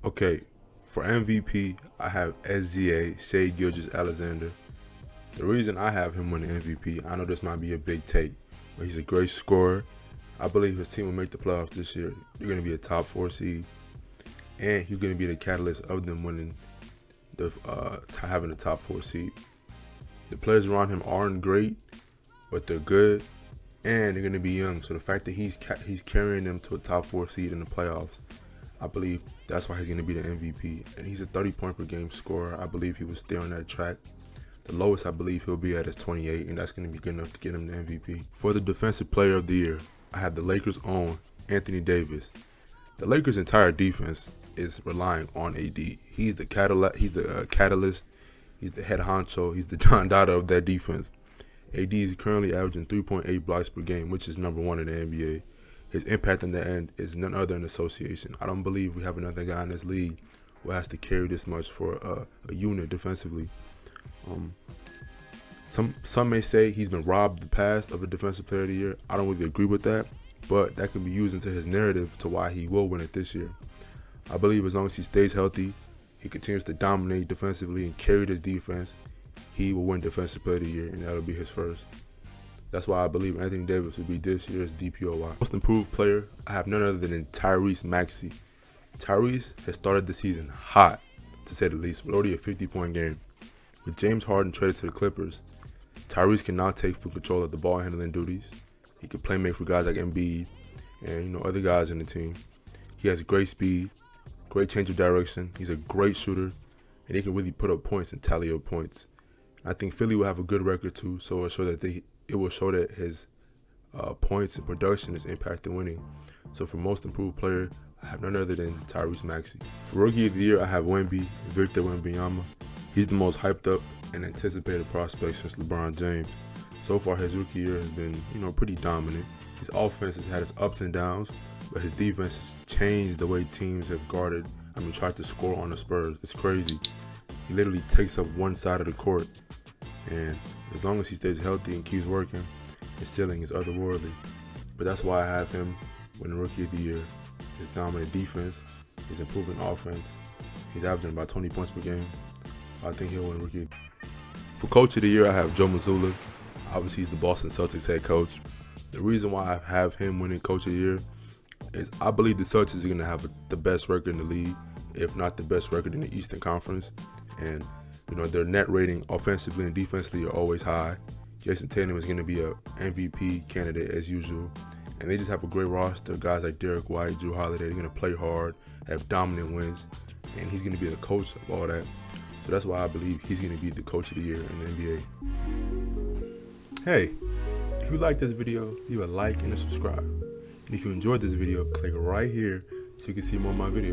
Okay, for MVP, I have SGA, Shai Gilgeous-Alexander. The reason I have him win the MVP, I know this might be a big take, but he's a great scorer. I believe his team will make the playoffs this year. They're going to be a top 4 seed, and he's going to be the catalyst of them winning, having a top 4 seed. The players around him aren't great, but they're good, and they're going to be young. So the fact that he's carrying them to a top 4 seed in the playoffs, I believe that's why he's going to be the MVP. And he's a 30-point per game scorer. I believe he will stay on that track. The lowest I believe he'll be at is 28, and that's going to be good enough to get him the MVP. For the Defensive Player of the Year, I have the Lakers' own Anthony Davis. The Lakers' entire defense is relying on AD. He's the catalyst. He's the head honcho. He's the John Dada of that defense. AD is currently averaging 3.8 blocks per game, which is number 1 in the NBA. His impact in the end is none other than association. I don't believe we have another guy in this league who has to carry this much for a unit defensively. Some may say he's been robbed the past of a Defensive Player of the Year. I don't really agree with that, but that can be used into his narrative to why he will win it this year. I believe as long as he stays healthy, he continues to dominate defensively and carry this defense, he will win Defensive Player of the Year, and that'll be his first. That's why I believe Anthony Davis will be this year's DPOY. Most improved player, I have none other than Tyrese Maxey. Tyrese has started the season hot, to say the least, with already a 50-point game. With James Harden traded to the Clippers, Tyrese can now take full control of the ball handling duties. He can play make for guys like Embiid and other guys in the team. He has great speed, great change of direction. He's a great shooter, and he can really put up points and tally up points. I think Philly will have a good record too, so it will show that his points and production is impacting winning. So for most improved player, I have none other than Tyrese Maxey. For Rookie of the Year, I have Victor Wembanyama. He's the most hyped up and anticipated prospect since LeBron James. So far, his rookie year has been, pretty dominant. His offense has had its ups and downs, but his defense has changed the way teams have tried to score on the Spurs. It's crazy. He literally takes up one side of the court, and as long as he stays healthy and keeps working, his ceiling is otherworldly. But that's why I have him winning Rookie of the Year. His dominant defense, his improving offense. He's averaging about 20 points per game. I think he'll win Rookie. For Coach of the Year, I have Joe Mazzulla. Obviously, he's the Boston Celtics head coach. The reason why I have him winning Coach of the Year is I believe the Celtics are going to have the best record in the league, if not the best record in the Eastern Conference. And, their net rating offensively and defensively are always high. Jason Tatum is going to be a MVP candidate as usual. And they just have a great roster. Guys like Derek White, Jrue Holiday, they're going to play hard, have dominant wins. And he's going to be the coach of all that. So that's why I believe he's going to be the Coach of the Year in the NBA. Hey, if you like this video, leave a like and a subscribe. And if you enjoyed this video, click right here so you can see more of my videos.